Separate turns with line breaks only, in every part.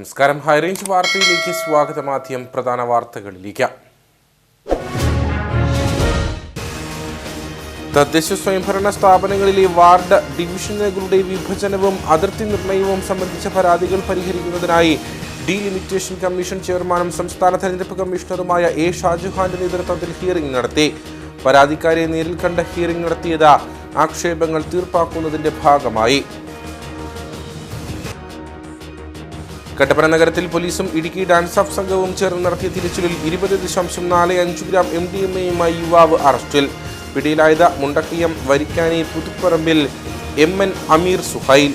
നമസ്കാരം. ഹൈറേഞ്ച് വാർത്തയിലേക്ക് സ്വാഗതം. ആദ്യം പ്രധാന വാർത്തകളിലേക്ക്. തദ്ദേശ സ്വയംഭരണ സ്ഥാപനങ്ങളിലെ വാർഡ് ഡിവിഷനുകളുടെ വിഭജനവും അതിർത്തി നിർണയവും സംബന്ധിച്ച പരാതികൾ പരിഹരിക്കുന്നതിനായി ഡീലിമിറ്റേഷൻ കമ്മീഷൻ ചെയർമാനും സംസ്ഥാന തെരഞ്ഞെടുപ്പ് കമ്മീഷണറുമായ എ ഷാജഹാന്റെ നേതൃത്വത്തിൽ ഹിയറിംഗ് നടത്തി. പരാതിക്കാരെ നേരിൽ കണ്ട ഹിയറിംഗ് നടത്തിയത് ആക്ഷേപങ്ങൾ തീർപ്പാക്കുന്നതിന്റെ ഭാഗമായി. കട്ടപ്പന നഗരത്തിൽ പോലീസും ഇടുക്കി ഡാൻസ് ഓഫ് സംഘവും ചേർന്ന് നടത്തിയ തിരച്ചിലിൽ 20.45 ഗ്രാം MDMA-യുമായി യുവാവ് അറസ്റ്റിൽ. പിടിയിലായത് മുണ്ടക്കയം വരിക്കാനി പുതുപ്പറമ്പിൽ MN അമീർ സുഹൈൽ.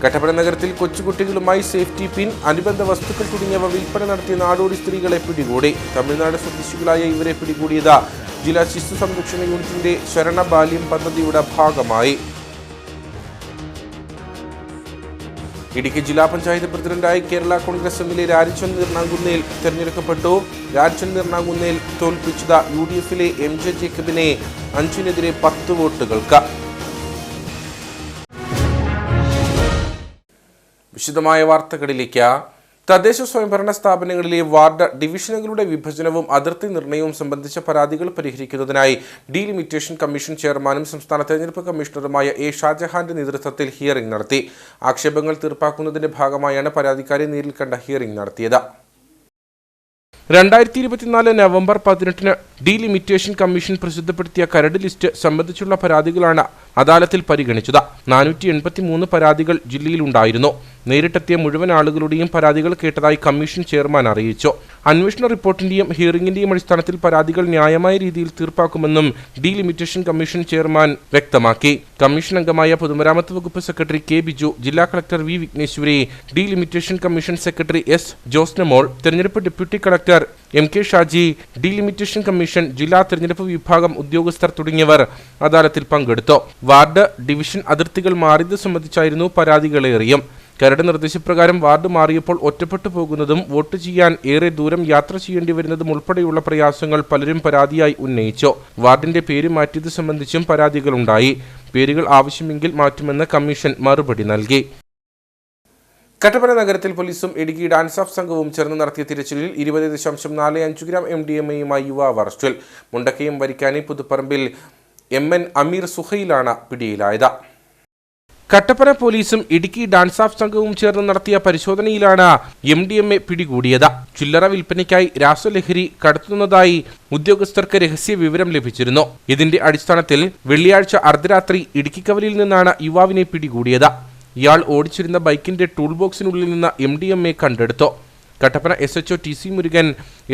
കട്ടപ്പന നഗരത്തിൽ കൊച്ചുകുട്ടികളുമായി സേഫ്റ്റി പിൻ, അനുബന്ധ വസ്തുക്കൾ തുടങ്ങിയവ വിൽപ്പന നടത്തിയ നാടോടി സ്ത്രീകളെ പിടികൂടി. തമിഴ്നാട് സ്വദേശികളായ ഇവരെ പിടികൂടിയത് ജില്ലാ ശിശു സംരക്ഷണ യൂണിറ്റിന്റെ ശരണ ബാല്യം പദ്ധതിയുടെ ഭാഗമായി. ഇടുക്കി ജില്ലാ പഞ്ചായത്ത് പ്രസിഡന്റായി കേരള കോൺഗ്രസ് എമ്മിലെ രാജചന്ദ് നീർനാകുന്നേൽ തെരഞ്ഞെടുക്കപ്പെട്ടു. രാജചന്ദ് നീർനാകുന്നേൽ തോൽപ്പിച്ചത് UDF-ലെ MJ ജേക്കബിനെ 5-നെതിരെ 10 വോട്ടുകൾക്ക്. വിശദമായ വാർത്തകളിലേക്ക്. തദ്ദേശ സ്വയംഭരണ സ്ഥാപനങ്ങളിലെ വാർഡ് ഡിവിഷനുകളുടെ വിഭജനവും അതിർത്തി നിർണയവും സംബന്ധിച്ച പരാതികൾ പരിഹരിക്കുന്നതിനായി ഡീലിമിറ്റേഷൻ കമ്മീഷൻ ചെയർമാനും സംസ്ഥാന തെരഞ്ഞെടുപ്പ് കമ്മീഷണറുമായ എ ഷാജഹാന്റെ നേതൃത്വത്തിൽ ഹിയറിംഗ് നടത്തി. ആക്ഷേപങ്ങൾ തീർപ്പാക്കുന്നതിന്റെ ഭാഗമായാണ് പരാതിക്കാരെ നേരിൽ കണ്ട ഹിയറിംഗ് നടത്തിയത്. 2024 നവംബർ 18 ഡീലിമിറ്റേഷൻ കമ്മീഷൻ പ്രസിദ്ധപ്പെടുത്തിയ കരട് ലിസ്റ്റ് സംബന്ധിച്ചുള്ള പരാതികളാണ് അദാലത്തിൽ പരിഗണിച്ചത്. 483 പരാതികൾ ജില്ലയിലുണ്ടായിരുന്നു. നേരിട്ടെത്തിയ മുഴുവൻ ആളുകളുടെയും പരാതികൾ കേട്ടതായി കമ്മീഷൻ ചെയർമാൻ അറിയിച്ചു. അന്വേഷണ റിപ്പോർട്ടിന്റെയും ഹിയറിംഗിന്റെയും അടിസ്ഥാനത്തിൽ പരാതികൾ ന്യായമായ രീതിയിൽ തീർപ്പാക്കുമെന്നും ഡീലിമിറ്റേഷൻ കമ്മീഷൻ ചെയർമാൻ വ്യക്തമാക്കി. കമ്മീഷൻ അംഗമായ പൊതുമരാമത്ത് വകുപ്പ് സെക്രട്ടറി K. ബിജു, ജില്ലാ collector V. Vigneshwari, delimitation commission secretary S. ജോസ്നമോൾ, തെരഞ്ഞെടുപ്പ് deputy collector MK Shaji, delimitation commission ജില്ലാ തെരഞ്ഞെടുപ്പ് വിഭാഗം ഉദ്യോഗസ്ഥർ തുടങ്ങിയവർ അദാലത്തിൽ പങ്കെടുത്തു. വാർഡ് ഡിവിഷൻ അതിർത്തികൾ മാറിയത് സംബന്ധിച്ചായിരുന്നു പരാതികളേറെയും. കരട് നിർദ്ദേശപ്രകാരം വാർഡ് മാറിയപ്പോൾ ഒറ്റപ്പെട്ടു പോകുന്നതും വോട്ട് ചെയ്യാൻ ഏറെ ദൂരം യാത്ര ചെയ്യേണ്ടി വരുന്നതും ഉൾപ്പെടെയുള്ള പ്രയാസങ്ങൾ പലരും പരാതിയായി ഉന്നയിച്ചു. വാർഡിന്റെ പേര് മാറ്റിയത് സംബന്ധിച്ചും പരാതികളുണ്ടായി. പേരുകൾ ആവശ്യമെങ്കിൽ മാറ്റുമെന്ന് കമ്മീഷൻ മറുപടി നൽകി. കട്ടപ്പന നഗരത്തിൽ പോലീസും ഇടുക്കി ഡാൻസ് ഓഫ് സംഘവും ചേർന്ന് നടത്തിയ തിരച്ചിലിൽ 20.45 ഗ്രാം MDMA-യുമായി യുവാവ് അറസ്റ്റിൽ. മുണ്ടക്കയം വരിക്കാനി പുതുപ്പറമ്പിൽ MN അമീർ സുഹൈലാണ് പിടിയിലായത്. കട്ടപ്പന പോലീസും ഇടുക്കി ഡാൻസ് ഓഫ് സംഘവും ചേർന്ന് നടത്തിയ പരിശോധനയിലാണ് MDMA പിടികൂടിയത്. ചില്ലറ വിൽപ്പനയ്ക്കായി രാസലഹരി കടത്തുന്നതായി ഉദ്യോഗസ്ഥർക്ക് രഹസ്യ വിവരം ലഭിച്ചിരുന്നു. ഇതിന്റെ അടിസ്ഥാനത്തിൽ വെള്ളിയാഴ്ച അർദ്ധരാത്രി ഇടുക്കിക്കവലിൽ നിന്നാണ് യുവാവിനെ പിടികൂടിയത്. ഇയാൾ ഓടിച്ചിരുന്ന ബൈക്കിന്റെ ടൂൾ ബോക്സിനുള്ളിൽ നിന്ന് MDMA കണ്ടെടുത്തു. Kattappana SHO TC Murugan,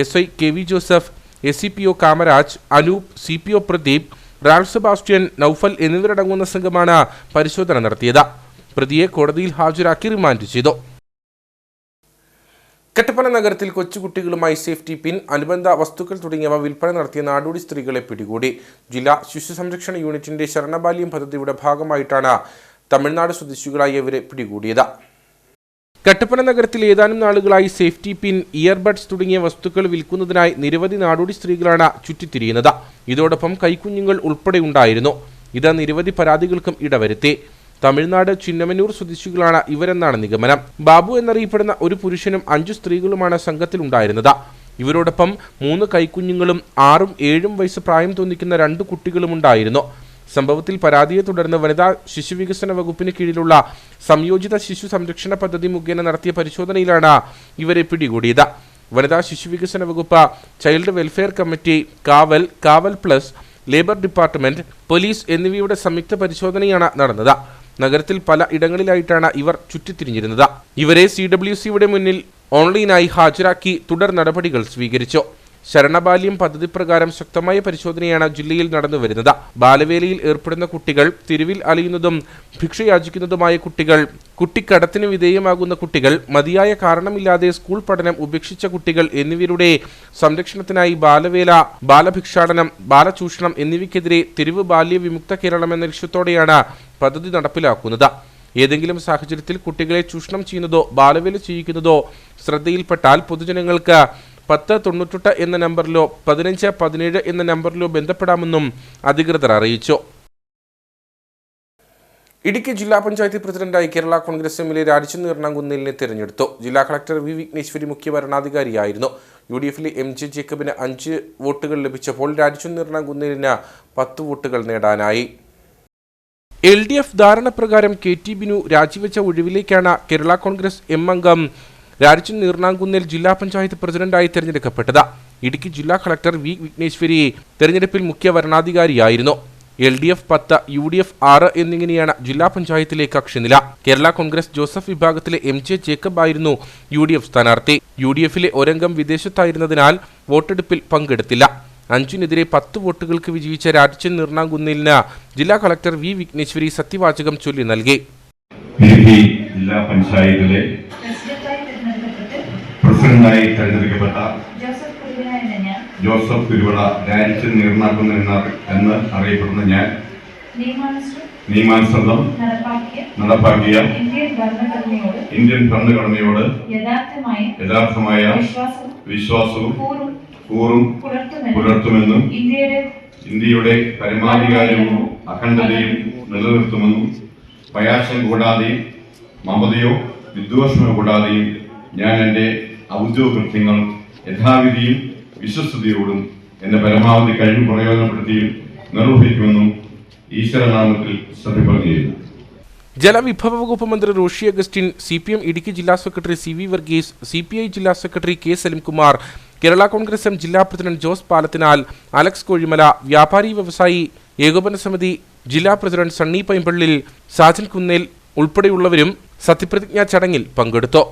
SI KV Joseph, SCPO Kamaraj, Anoop, CPO Pradeep, റാൽ സെബാസ്റ്റ്യൻ, നൌഫൽ എന്നിവരടങ്ങുന്ന സംഘമാണ് പരിശോധന നടത്തിയത്. പ്രതിയെ കോടതിയിൽ ഹാജരാക്കി റിമാൻഡ് ചെയ്തു. കട്ടപ്പന നഗരത്തിൽ കൊച്ചുകുട്ടികളുമായി സേഫ്റ്റി പിൻ, അനുബന്ധ വസ്തുക്കൾ തുടങ്ങിയവ വിൽപ്പന നടത്തിയ നാടോടി സ്ത്രീകളെ പിടികൂടി. ജില്ലാ ശിശു സംരക്ഷണ യൂണിറ്റിന്റെ ശരണബാല്യം പദ്ധതിയുടെ ഭാഗമായിട്ടാണ് തമിഴ്നാട് സ്വദേശികളായി ഇവരെ പിടികൂടിയത്. കട്ടപ്പന നഗരത്തിൽ ഏതാനും നാളുകളായി സേഫ്റ്റി പിൻ, ഇയർബഡ്സ് തുടങ്ങിയ വസ്തുക്കൾ വിൽക്കുന്നതിനായി നിരവധി നാടോടി സ്ത്രീകളാണ് ചുറ്റിത്തിരിയുന്നത്. ഇതോടൊപ്പം കൈക്കുഞ്ഞുങ്ങൾ ഉൾപ്പെടെ ഉണ്ടായിരുന്നു. ഇത് നിരവധി പരാതികൾക്കും ഇടവരുത്തി. തമിഴ്നാട് ചിന്നമനൂർ സ്വദേശികളാണ് ഇവരെന്നാണ് നിഗമനം. ബാബു എന്നറിയപ്പെടുന്ന ഒരു പുരുഷനും 5 സ്ത്രീകളുമാണ് സംഘത്തിലുണ്ടായിരുന്നത്. ഇവരോടൊപ്പം 3 കൈക്കുഞ്ഞുങ്ങളും 6ഉം 7ഉം വയസ്സ് പ്രായം തോന്നിക്കുന്ന 2 കുട്ടികളും ഉണ്ടായിരുന്നു. സംഭവത്തിൽ പരാതിയെ തുടർന്ന് വനിതാ ശിശുവികസന വകുപ്പിന് കീഴിലുള്ള സംയോജിത ശിശു സംരക്ഷണ പദ്ധതി മുഖേന നടത്തിയ പരിശോധനയിലാണ് ഇവരെ പിടികൂടിയത്. വനിതാ ശിശുവികസന വകുപ്പ്, ചൈൽഡ് വെൽഫെയർ കമ്മിറ്റി, കാവൽ പ്ലസ്, ലേബർ ഡിപ്പാർട്ട്മെന്റ്, പോലീസ് എന്നിവയുടെ സംയുക്ത പരിശോധനയാണ് നടന്നത്. നഗരത്തിൽ പല ഇടങ്ങളിലായിട്ടാണ് ഇവർ ചുറ്റിത്തിരിഞ്ഞിരുന്നത്. ഇവരെ CWCയുടെ മുന്നിൽ ഓൺലൈനായി ഹാജരാക്കി തുടർ നടപടികൾ സ്വീകരിച്ചു. ശരണബാല്യം പദ്ധതി പ്രകാരം ശക്തമായ പരിശോധനയാണ് ജില്ലയിൽ നടന്നുവരുന്നത്. ബാലവേലയിൽ ഏർപ്പെടുന്ന കുട്ടികൾ, തെരുവിൽ അലയുന്നതും ഭിക്ഷയാചിക്കുന്നതുമായ കുട്ടികൾ, കുട്ടിക്കടത്തിന് വിധേയമാകുന്ന കുട്ടികൾ, മതിയായ കാരണമില്ലാതെ സ്കൂൾ പഠനം ഉപേക്ഷിച്ച കുട്ടികൾ എന്നിവരുടെ സംരക്ഷണത്തിനായി ബാലവേല, ബാലഭിക്ഷാടനം, ബാലചൂഷണം എന്നിവയ്ക്കെതിരെ തെരുവ് ബാല്യ വിമുക്ത കേരളം എന്ന ലക്ഷ്യത്തോടെയാണ് പദ്ധതി നടപ്പിലാക്കുന്നത്. ഏതെങ്കിലും സാഹചര്യത്തിൽ കുട്ടികളെ ചൂഷണം ചെയ്യുന്നതോ ബാലവേല ചെയ്യിക്കുന്നതോ ശ്രദ്ധയിൽപ്പെട്ടാൽ പൊതുജനങ്ങൾക്ക് 1098 എന്ന നമ്പറിലോ 1517 എന്ന നമ്പറിലോ ബന്ധപ്പെടാമെന്നും അധികൃതർ അറിയിച്ചു. ഇടുക്കി ജില്ലാ പഞ്ചായത്ത് പ്രസിഡന്റായി കേരള കോൺഗ്രസ് എമ്മിലെ രാജചന്ദ്രൻ നീർണാകുന്നേലിനെ തെരഞ്ഞെടുത്തു. ജില്ലാ കളക്ടർ വി വിഘ്നേശ്വരി മുഖ്യ ഭരണാധികാരിയായിരുന്നു. യുഡിഎഫിലെ MJ ജേക്കബിന് 5 വോട്ടുകൾ ലഭിച്ചപ്പോൾ രാജചന്ദ്രൻ നീർണാകുന്നേലിന് 10 വോട്ടുകൾ നേടാനായി. LDF ധാരണ പ്രകാരം KT ബിനു രാജിവെച്ച ഒഴിവിലേക്കാണ് കേരള കോൺഗ്രസ് എം അംഗം രാജചന്ദ്രൻ നീർണാകുന്നേൽ ജില്ലാ പഞ്ചായത്ത് പ്രസിഡന്റായി തെരഞ്ഞെടുക്കപ്പെട്ടത്. ഇടുക്കി ജില്ലാ കളക്ടർ വി വിഘ്നേശ്വരി തെരഞ്ഞെടുപ്പിൽ മുഖ്യ ഭരണാധികാരിയായിരുന്നു. LDF 10, UDF 6 എന്നിങ്ങനെയാണ് ജില്ലാ പഞ്ചായത്തിലെ കക്ഷിനില. കേരള കോൺഗ്രസ് ജോസഫ് വിഭാഗത്തിലെ MJ ജേക്കബ് ആയിരുന്നു UDF സ്ഥാനാർത്ഥി. UDFിലെ ഒരംഗം വിദേശത്തായിരുന്നതിനാൽ വോട്ടെടുപ്പിൽ പങ്കെടുത്തില്ല. 5-നെതിരെ 10 വോട്ടുകൾക്ക് വിജയിച്ച രാജചന്ദ്രൻ നീർണാകുന്നേലിന് ജില്ലാ കളക്ടർ വി വിഘ്നേശ്വരി സത്യവാചകം ചൊല്ലി നൽകി.
ജില്ലാ പഞ്ചായത്തിലെ പ്രസിഡന്റായി തെരഞ്ഞെടുക്കപ്പെട്ട ജോസഫ് കുരുവിള രാജചന്ദ്രൻ നീർണാകുന്നേൽ എന്ന് അറിയപ്പെടുന്ന ഞാൻ നിയമാനുസൃതം നടപ്പാക്കിയ ഇന്ത്യൻ ഭരണഘടനയോട് യഥാർത്ഥമായ വിശ്വാസവും കൂറും പുലർത്തുമെന്നും ഇന്ത്യയുടെ പരമാധികാരവും അഖണ്ഡതയും നിലനിർത്തുമെന്നും പ്രയാസം കൂടാതെയും മമതയോ വിദ്വേഷമോ കൂടാതെയും ഞാൻ എൻ്റെ ഔദ്യോഗിക കൃത്യങ്ങൾ യഥാവിധിയും വിശ്വസ്തയോടും എന്റെ പരമാവധി കഴിവ് പ്രയോജനപ്പെടുത്തിയും നിർവഹിക്കുമെന്നും ഈശ്വരനാമത്തിൽ സത്യപ്രതിജ്ഞ ചെയ്യുന്നു.
ജലവിഭവ വകുപ്പ് മന്ത്രി റോഷി അഗസ്റ്റിൻ, CPM ഇടുക്കി ജില്ലാ സെക്രട്ടറി CV വർഗീസ്, CPI ജില്ലാ secretary K Salim Kumar, Kerala Congress M ജില്ലാ പ്രസിഡന്റ് ജോസ് പാലത്തിനാൽ, അലക്സ് കോഴിമല, വ്യാപാരി വ്യവസായി ഏകോപന സമിതി ജില്ലാ പ്രസിഡന്റ് സണ്ണി പൈമ്പള്ളിൽ, സാജൻ കുന്നേൽ ഉൾപ്പെടെയുള്ളവരും സത്യപ്രതിജ്ഞാ ചടങ്ങിൽ പങ്കെടുത്തു.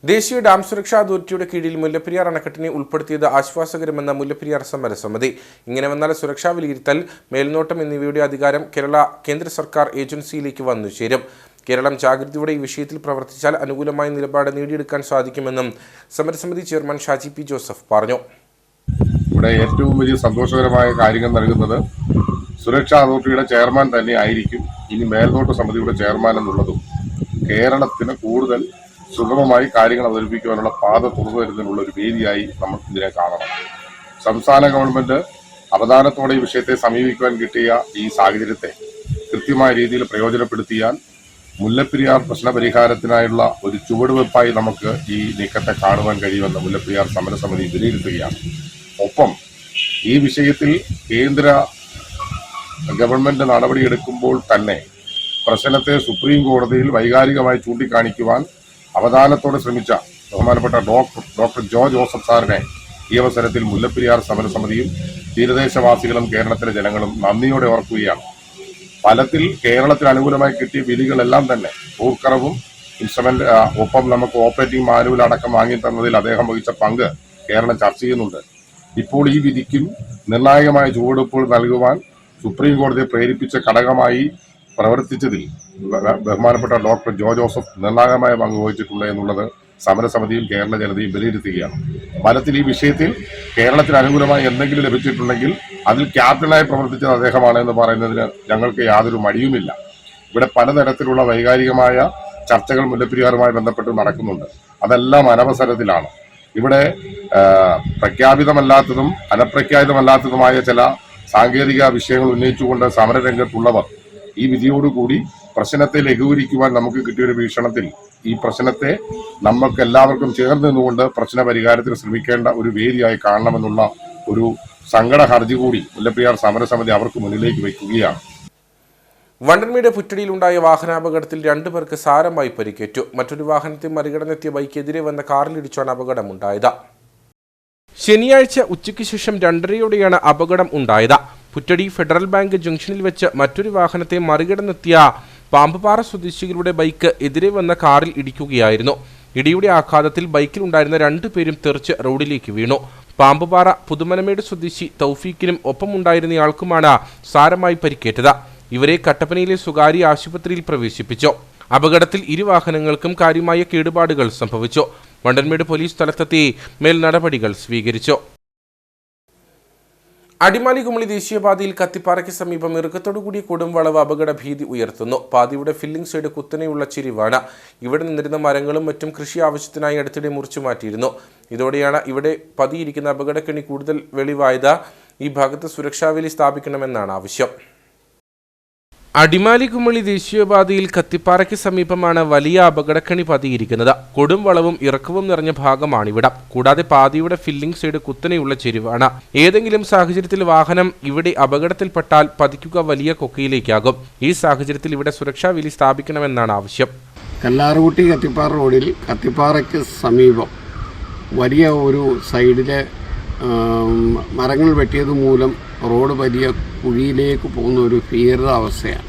ദേശീയ ഡാം സുരക്ഷാ അതോറിറ്റിയുടെ കീഴിൽ മുല്ലപ്പെരിയാർ അണക്കെട്ടിനെ ഉൾപ്പെടുത്തിയത് ആശ്വാസകരമെന്ന മുല്ലപ്പെരിയാർ സമരസമിതി. ഇങ്ങനെ വന്നാൽ സുരക്ഷാ വിലയിരുത്തൽ, മേൽനോട്ടം എന്നിവയുടെ അധികാരം കേന്ദ്ര സർക്കാർ ഏജൻസിയിലേക്ക് വന്നു ചേരും. കേരളം ജാഗ്രതയോടെ ഈ വിഷയത്തിൽ പ്രവർത്തിച്ചാൽ അനുകൂലമായ നിലപാട് നേടിയെടുക്കാൻ സാധിക്കുമെന്നും സമരസമിതി ചെയർമാൻ ഷാജി P. ജോസഫ് പറഞ്ഞു.
ഇവിടെ ഏറ്റവും വലിയ സന്തോഷകരമായ കാര്യങ്ങൾ നൽകുന്നത് സുരക്ഷാ അതോറിറ്റിയുടെ ചെയർമാൻ തന്നെ ആയിരിക്കും ഇനി മേൽനോട്ട സമിതിയുടെ ചെയർമാൻ എന്നുള്ളതും കേരളത്തിന് കൂടുതൽ സുഗമമായി കാര്യങ്ങൾ അവതരിപ്പിക്കുവാനുള്ള പാത തുറന്നു വരുന്നതിനുള്ള ഒരു വേദിയായി നമ്മൾ ഇതിനെ കാണണം. സംസ്ഥാന ഗവൺമെന്റ് അവധാനത്തോടെ ഈ വിഷയത്തെ സമീപിക്കുവാൻ കിട്ടിയ ഈ സാഹചര്യത്തെ കൃത്യമായ രീതിയിൽ പ്രയോജനപ്പെടുത്തിയാൽ മുല്ലപ്പെരിയാർ പ്രശ്നപരിഹാരത്തിനായുള്ള ഒരു ചുവടുവെപ്പായി നമുക്ക് ഈ നീക്കത്തെ കാണുവാൻ കഴിയുമെന്ന് മുല്ലപ്പെരിയാർ സമരസമിതി വിലയിരുത്തുകയാണ്. ഒപ്പം ഈ വിഷയത്തിൽ കേന്ദ്ര ഗവൺമെന്റ് നടപടിയെടുക്കുമ്പോൾ തന്നെ പ്രശ്നത്തെ സുപ്രീം കോടതിയിൽ വൈകാരികമായി ചൂണ്ടിക്കാണിക്കുവാൻ അവധാനത്തോടെ ശ്രമിച്ച ബഹുമാനപ്പെട്ട ഡോക്ടർ ജോസഫ് സാറിനെ ഈ അവസരത്തിൽ മുല്ലപ്പെരിയാർ സമരസമിതിയും തീരദേശവാസികളും കേരളത്തിലെ ജനങ്ങളും നന്ദിയോടെ ഓർക്കുകയാണ്. ഫലത്തിൽ കേരളത്തിന് അനുകൂലമായി കിട്ടിയ വിധികളെല്ലാം തന്നെ ഭൂർക്കറവും ഇൻസ്ട്രുമെന്റ് ഒപ്പം നമുക്ക് ഓപ്പറേറ്റിംഗ് മാനുവൽ അടക്കം വാങ്ങി തന്നതിൽ അദ്ദേഹം വഹിച്ച പങ്ക് കേരളം ചർച്ച ചെയ്യുന്നുണ്ട്. ഇപ്പോൾ ഈ വിധിക്കും നിർണായകമായ ചുവടുവെപ്പുകൾ നൽകുവാൻ സുപ്രീം കോടതിയെ പ്രേരിപ്പിച്ച ഘടകമായി പ്രവർത്തിച്ചതിൽ ബഹുമാനപ്പെട്ട ഡോക്ടർ ജോസഫ് നിർണായകമായ പങ്ക് വഹിച്ചിട്ടുണ്ട് എന്നുള്ളത് സമരസമിതിയും കേരള ജനതയും വിലയിരുത്തുകയാണ്. ഫലത്തിൽ ഈ വിഷയത്തിൽ കേരളത്തിന് അനുകൂലമായി എന്തെങ്കിലും ലഭിച്ചിട്ടുണ്ടെങ്കിൽ അതിൽ ക്യാപ്റ്റനായി പ്രവർത്തിച്ചത് അദ്ദേഹമാണ് എന്ന് പറയുന്നതിന് ഞങ്ങൾക്ക് യാതൊരു മടിയുമില്ല. ഇവിടെ പലതരത്തിലുള്ള വൈകാരികമായ ചർച്ചകൾ മുല്ലപ്പെരിയാറുമായി ബന്ധപ്പെട്ട് നടക്കുന്നുണ്ട്. അതെല്ലാം അനവസരത്തിലാണ്. ഇവിടെ പ്രഖ്യാപിതമല്ലാത്തതും അനപ്രഖ്യാപിതമല്ലാത്തതുമായ ചില സാങ്കേതിക വിഷയങ്ങൾ ഉന്നയിച്ചുകൊണ്ട് സമരരംഗത്തുള്ളവർ ഈ വിധിയോടുകൂടി പ്രശ്നത്തെ ലഘൂകരിക്കുവാൻ നമുക്ക് കിട്ടിയൊരു വീക്ഷണത്തിൽ ഈ പ്രശ്നത്തെ നമുക്ക് എല്ലാവർക്കും ചേർന്ന് നിന്നുകൊണ്ട് പ്രശ്ന പരിഹാരത്തിന് ശ്രമിക്കേണ്ട ഒരു വേദിയായി കാണണമെന്നുള്ള ഒരു സങ്കട ഹർജി കൂടി മുല്ലപ്പെരിയാർ സമരസമിതി അവർക്ക് മുന്നിലേക്ക് വയ്ക്കുകയാണ്.
വണ്ടൻമേട് പുറ്റടിയിലുണ്ടായ വാഹനാപകടത്തിൽ 2 പേർക്ക് സാരമായി പരിക്കേറ്റു. മറ്റൊരു വാഹനത്തെ മറികടന്നെത്തിയ ബൈക്കെതിരെ വന്ന കാറിലിടിച്ചാണ് അപകടമുണ്ടായത്. ശനിയാഴ്ച ഉച്ചയ്ക്ക് ശേഷം 2:30യോടെയാണ് അപകടം ഉണ്ടായത്. പുറ്റടി ഫെഡറൽ ബാങ്ക് ജംഗ്ഷനിൽ വെച്ച് മറ്റൊരു വാഹനത്തെ മറികടന്നെത്തിയ പാമ്പുപാറ സ്വദേശികളുടെ ബൈക്ക് എതിരെ വന്ന കാറിൽ ഇടിക്കുകയായിരുന്നു. ഇടിയുടെ ആഘാതത്തിൽ ബൈക്കിലുണ്ടായിരുന്ന 2 പേരും തെറിച്ച് റോഡിലേക്ക് വീണു. പാമ്പുപാറ പുതുമനമേട് സ്വദേശി തൗഫീക്കിനും ഒപ്പമുണ്ടായിരുന്നയാൾക്കുമാണ് സാരമായി പരിക്കേറ്റത്. ഇവരെ കട്ടപ്പനയിലെ സ്വകാര്യ ആശുപത്രിയിൽ പ്രവേശിപ്പിച്ചു. അപകടത്തിൽ 2 വാഹനങ്ങൾക്കും കാര്യമായ കേടുപാടുകൾ സംഭവിച്ചു. വണ്ടൻമേട് പോലീസ് സ്ഥലത്തെത്തി മേൽ നടപടികൾ സ്വീകരിച്ചു. അടിമാലി കുമളി ദേശീയപാതയിൽ കത്തിപ്പാറയ്ക്ക് സമീപം ഇറുക്കത്തോടുകൂടിയ കൊടുംവളവ് അപകട ഭീതി ഉയർത്തുന്നു. പാതയുടെ ഫില്ലിംഗ് സൈഡ് കുത്തനെയുള്ള ചെരിവാണ്. ഇവിടെ നിന്നിരുന്ന മരങ്ങളും മറ്റും കൃഷി ആവശ്യത്തിനായി അടുത്തിടെ മുറിച്ചു മാറ്റിയിരുന്നു. ഇതോടെയാണ് ഇവിടെ പതിയിരിക്കുന്ന അപകടക്കെണി കൂടുതൽ വെളിവായത്. ഈ ഭാഗത്ത് സുരക്ഷാവേലി സ്ഥാപിക്കണമെന്നാണ് ആവശ്യം. അടിമാലി കുമളി ദേശീയപാതയിൽ കത്തിപ്പാറയ്ക്ക് സമീപമാണ് വലിയ അപകടക്കണി പതിയിരിക്കുന്നത്. കൊടും വളവും ഇറക്കവും നിറഞ്ഞ ഭാഗമാണിവിടം. കൂടാതെ പാതയുടെ ഫില്ലിംഗ് സൈഡ് കുത്തനെയുള്ള ചെരിവാണ്. ഏതെങ്കിലും സാഹചര്യത്തിൽ വാഹനം ഇവിടെ അപകടത്തിൽപ്പെട്ടാൽ പതിക്കുക വലിയ കൊക്കയിലേക്കാകും. ഈ സാഹചര്യത്തിൽ ഇവിടെ സുരക്ഷാ വേലി സ്ഥാപിക്കണമെന്നാണ് ആവശ്യം.
കല്ലാറുകുട്ടി കത്തിപ്പാറ റോഡിൽ കത്തിപ്പാറയ്ക്ക് സമീപം വലിയ ഒരു സൈഡിലെ മരങ്ങൾ വെട്ടിയത് മൂലം റോഡ് വലിയ കുഴിയിലേക്ക് പോകുന്ന ഒരു ഭീകരാവസ്ഥയാണ്.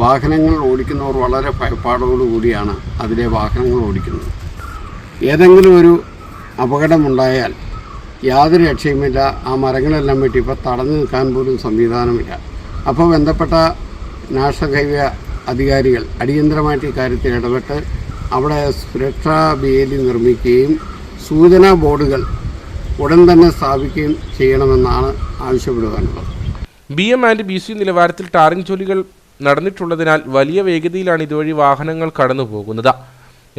വാഹനങ്ങൾ ഓടിക്കുന്നവർ വളരെ ഭയപ്പാടോടുകൂടിയാണ് അതിലെ വാഹനങ്ങൾ ഓടിക്കുന്നത്. ഏതെങ്കിലും ഒരു അപകടമുണ്ടായാൽ യാതൊരു രക്ഷയുമില്ല. ആ മരങ്ങളെല്ലാം വെട്ടി ഇപ്പോൾ തടഞ്ഞു നിൽക്കാൻ പോലും സംവിധാനമില്ല. അപ്പോൾ ബന്ധപ്പെട്ട നാഷണൽ ഹൈവേ അധികാരികൾ അടിയന്തരമായിട്ട് ഇക്കാര്യത്തിൽ ഇടപെട്ട് അവിടെ സുരക്ഷാ വേലി നിർമ്മിക്കുകയും സൂചനാ ബോർഡുകൾ ഉടൻ തന്നെ സ്ഥാപിക്കുകയും ചെയ്യണമെന്നാണ് ആവശ്യപ്പെടുവാനുള്ളത്.
BM ആൻഡ് BC നിലവാരത്തിൽ ടാറിംഗ് ജോലികൾ നടന്നിട്ടുള്ളതിനാൽ വലിയ വേഗതയിലാണ് ഇതുവഴി വാഹനങ്ങൾ കടന്നുപോകുന്നത്.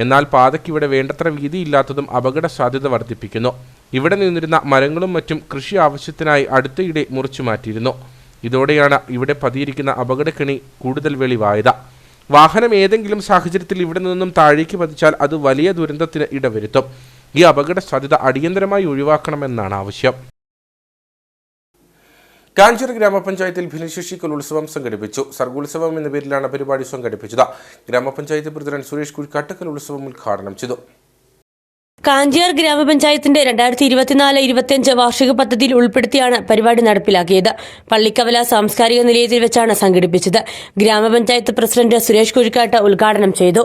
എന്നാൽ പാതയ്ക്കിവിടെ വേണ്ടത്ര വീതിയില്ലാത്തതും അപകട സാധ്യത വർദ്ധിപ്പിക്കുന്നു. ഇവിടെ നിന്നിരുന്ന മരങ്ങളും മറ്റും കൃഷി ആവശ്യത്തിനായി അടുത്തയിടെ മുറിച്ചു മാറ്റിയിരുന്നു. ഇതോടെയാണ് ഇവിടെ പതിയിരിക്കുന്ന അപകടക്കെണി കൂടുതൽ വെളിവായത്. വാഹനം ഏതെങ്കിലും സാഹചര്യത്തിൽ ഇവിടെ നിന്നും താഴേക്ക് പതിച്ചാൽ അത് വലിയ ദുരന്തത്തിന് ഇടവരുത്തും. ഈ അപകട സാധ്യത അടിയന്തരമായി ഒഴിവാക്കണമെന്നാണ് ആവശ്യം. കാഞ്ചിറ ഗ്രാമപഞ്ചായത്തിൽ ഭിന്നശേഷി കലോത്സവം സംഘടിപ്പിച്ചു. സർഗോത്സവം എന്ന പേരിലാണ് പരിപാടി സംഘടിപ്പിച്ചത്. ഗ്രാമപഞ്ചായത്ത് പ്രസിഡന്റ് സുരേഷ് കുഴിക്കാട്ട് കലോത്സവം ഉദ്ഘാടനം ചെയ്തു.
കാഞ്ചിയാർ ഗ്രാമപഞ്ചായത്തിന്റെ 2024-25 വാർഷിക പദ്ധതിയിൽ ഉൾപ്പെടുത്തിയാണ് പരിപാടി നടപ്പിലാക്കിയത്. പള്ളിക്കവല സാംസ്കാരിക നിലയത്തിൽ വെച്ചാണ് സംഘടിപ്പിച്ചത്. ഗ്രാമപഞ്ചായത്ത് പ്രസിഡന്റ് സുരേഷ് കുഴിക്കാട്ട് ഉദ്ഘാടനം ചെയ്തു.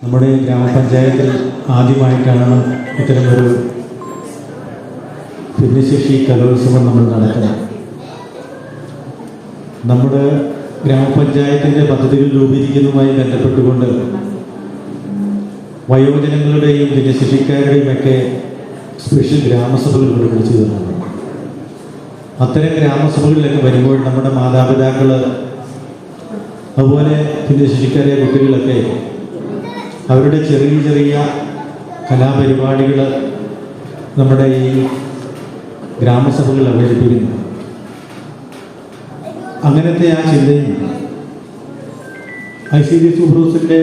നമ്മുടെ ഗ്രാമപഞ്ചായത്തിൽ ആദ്യമായിട്ടാണ് ഇത്തരമൊരു ഭിന്നശേഷി കലോത്സവം നമ്മൾ നടത്തുന്നത്. നമ്മുടെ ഗ്രാമപഞ്ചായത്തിൻ്റെ പദ്ധതികൾ രൂപീകരിക്കുന്നതുമായി ബന്ധപ്പെട്ടുകൊണ്ട് വയോജനങ്ങളുടെയും ഭിന്നശേഷിക്കാരുടെയും ഒക്കെ സ്പെഷ്യൽ ഗ്രാമസഭകൾ ഇവിടെ വിളിച്ചു തരുന്നുണ്ട്. അത്തരം ഗ്രാമസഭകളിലൊക്കെ വരുമ്പോൾ നമ്മുടെ മാതാപിതാക്കൾ അതുപോലെ ഭിന്നശേഷിക്കാരായ കുട്ടികളൊക്കെ അവരുടെ ചെറിയ ചെറിയ കലാപരിപാടികൾ നമ്മുടെ ഈ ഗ്രാമസഭകളിൽ അവതരിപ്പിക്കുന്നു. അങ്ങനത്തെ ആ ചിന്തയും ICD സുബ്രൂസിൻ്റെ